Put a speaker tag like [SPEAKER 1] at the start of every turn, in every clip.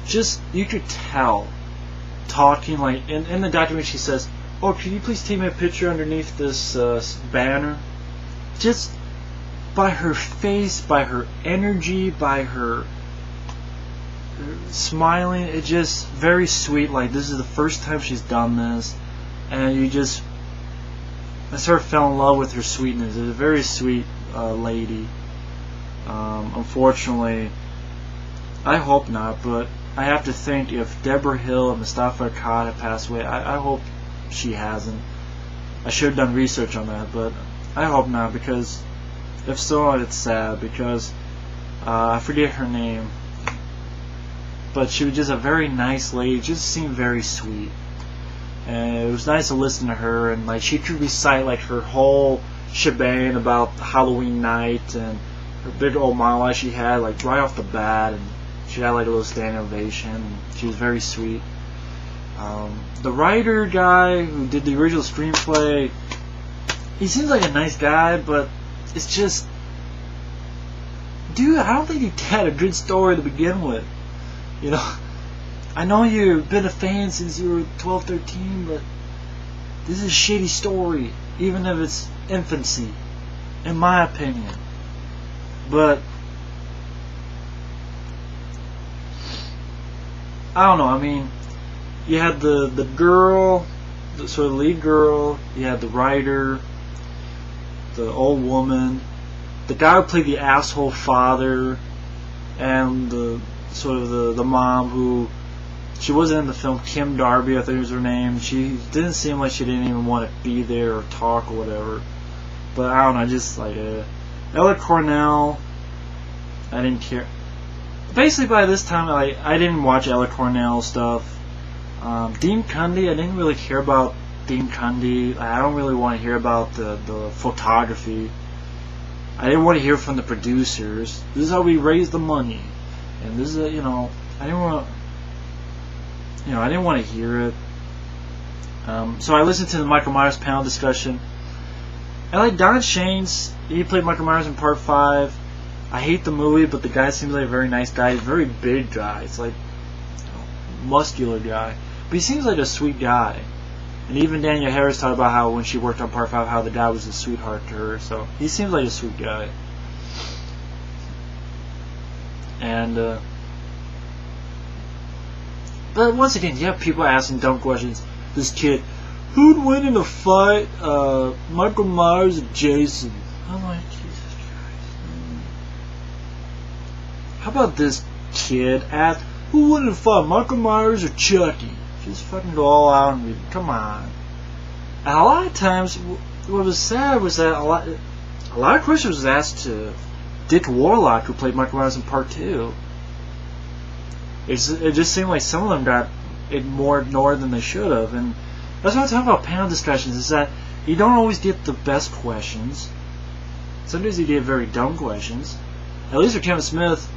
[SPEAKER 1] just, you could tell, talking, like, in the documentary she says, oh, can you please take me a picture underneath this banner? Just by her face, by her energy, by her smiling, it's just very sweet. Like, this is the first time she's done this, and you just, I sort of fell in love with her sweetness. It's a very sweet lady. Unfortunately, I hope not, but I have to think if Deborah Hill and Moustapha Akkad have passed away, I hope she hasn't. I should have done research on that, but I hope not, because if so, it's sad, because I forget her name, but she was just a very nice lady, just seemed very sweet, and it was nice to listen to her, and like she could recite like her whole shebang about Halloween night and her big old monologue she had like right off the bat, and she had like a little standing ovation, and she was very sweet. The writer guy who did the original screenplay, he seems like a nice guy, but it's just, dude, I don't think he had a good story to begin with. You know, I know you've been a fan since you were 12, 13, but this is a shitty story, even if it's infancy, in my opinion. But I don't know, I mean, you had the girl, the sort of lead girl, you had the writer, the old woman, the guy who played the asshole father, and the sort of the mom who, she wasn't in the film, Kim Darby, I think was her name. She didn't seem like she didn't even want to be there or talk or whatever. But I don't know, just like Ellie Cornell, I didn't care. Basically by this time I didn't watch Ellie Cornell stuff. Dean Cundy, I didn't really care about Dean Cundy. I don't really want to hear about the photography. I didn't want to hear from the producers. This is how we raise the money, and this is I didn't want to hear it. So I listened to the Michael Myers panel discussion. I like Don Shanes. He played Michael Myers in Part 5. I hate the movie, but the guy seems like a very nice guy. He's a very big guy. It's like muscular guy, but he seems like a sweet guy. And even Danielle Harris talked about how when she worked on Part 5, how the guy was a sweetheart to her. So he seems like a sweet guy. And but once again, you have people asking dumb questions. This kid, who'd win in a fight, Michael Myers or Jason? I'm like, Jesus Christ. How about this kid ask, who would in a fight, Michael Myers or Chucky? Just fucking go all out and come on. And a lot of times, what was sad was that a lot of questions was asked to Dick Warlock, who played Michael Myers in Part 2. It just seemed like some of them got it more ignored than they should have, and that's what I'm talking about panel discussions, is that you don't always get the best questions. Sometimes you get very dumb questions. At least with Kevin Smith,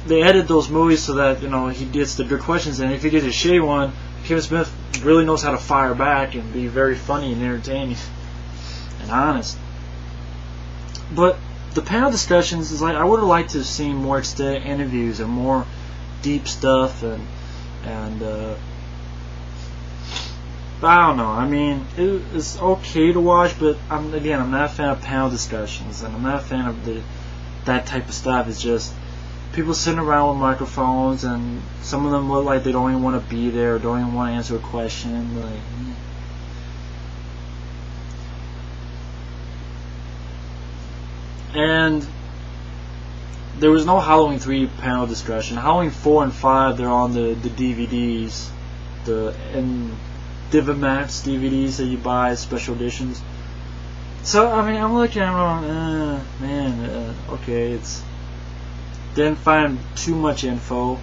[SPEAKER 1] they edit those movies so that, he gets the good questions, and if he gets a shitty one, Kevin Smith really knows how to fire back and be very funny and entertaining and honest. But the panel discussions is like, I would have liked to have seen more extended interviews and more deep stuff, and but I don't know. I mean, it's okay to watch, but I'm not a fan of panel discussions, and I'm not a fan of that type of stuff. It's just people sitting around with microphones, and some of them look like they don't even want to be there, or don't even want to answer a question. Like, and there was no Halloween 3 panel discussion. Halloween 4 and 5, they're on the DVDs, and Divimax DVDs that you buy, special editions. So I mean, I'm looking at them, okay, it's didn't find too much info.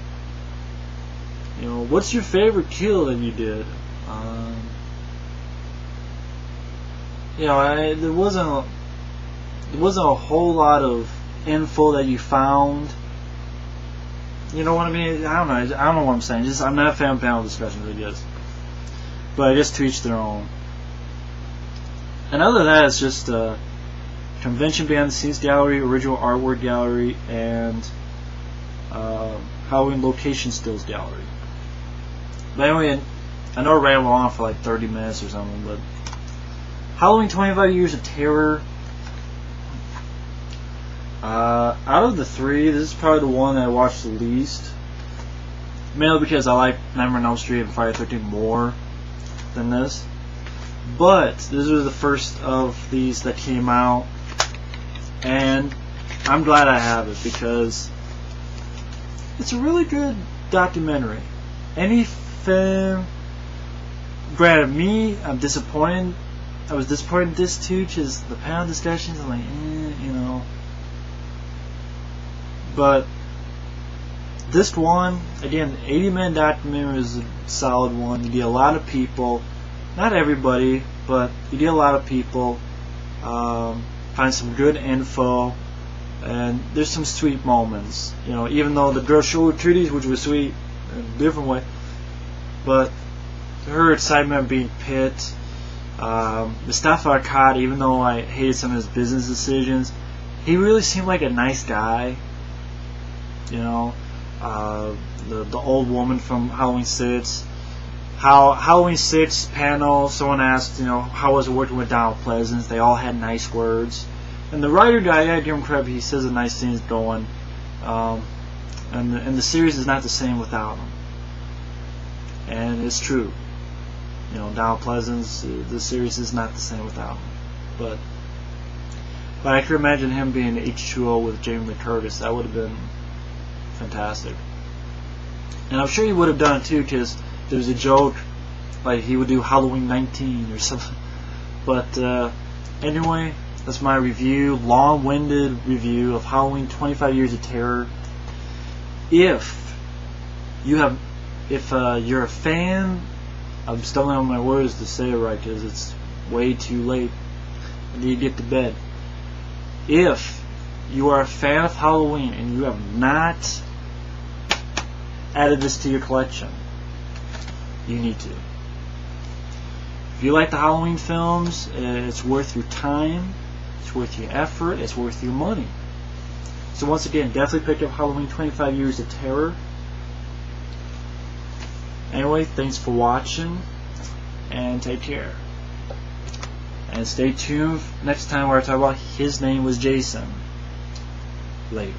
[SPEAKER 1] What's your favorite kill that you did? There wasn't a whole lot of info that you found. You know what I mean? I don't know what I'm saying. Just I'm not a fan of panel discussions, I guess. But I guess to each their own. And other than that, it's just convention behind the scenes gallery, original artwork gallery, and Halloween Location Stills Gallery. But anyway, I know I rambled on for like 30 minutes or something, but Halloween 25 Years of Terror. Out of the three, this is probably the one that I watched the least. Mainly because I like Nightmare on Elm Street and Friday the 13th more than this. But this was the first of these that came out, and I'm glad I have it because it's a really good documentary. Any film, granted, I'm disappointed. I was disappointed in this too, because the panel discussions, I'm like, you know. But this one, again, 80-minute documentary is a solid one. You get a lot of people, not everybody, but you get a lot of people, find some good info, and there's some sweet moments. You know, even though the girl showed treaties, which was sweet in a different way, but her excitement being pit. Moustapha Akkad, even though I hated some of his business decisions, he really seemed like a nice guy. You know, the old woman from Halloween 6. Halloween 6 panel, someone asked, you know, how was it working with Donald Pleasance? They all had nice words. And the writer guy, I give him credit, he says the nice things going. And the series is not the same without him. And it's true. You know, Donald Pleasance, the series is not the same without him. But I could imagine him being H2O with Jamie Lee Curtis. That would have been fantastic. And I'm sure he would have done it too, because there was a joke like he would do Halloween 19 or something. But anyway, that's my review, long-winded review of Halloween 25 Years of Terror. If you're a fan, I'm stumbling on my words to say it right because it's way too late. I need to get to bed. If you are a fan of Halloween and you have not added this to your collection, you need to. If you like the Halloween films, it's worth your time, it's worth your effort, it's worth your money. So once again, definitely pick up Halloween 25 Years of Terror. Anyway, thanks for watching, and take care. And stay tuned next time where I talk about His Name Was Jason. Later.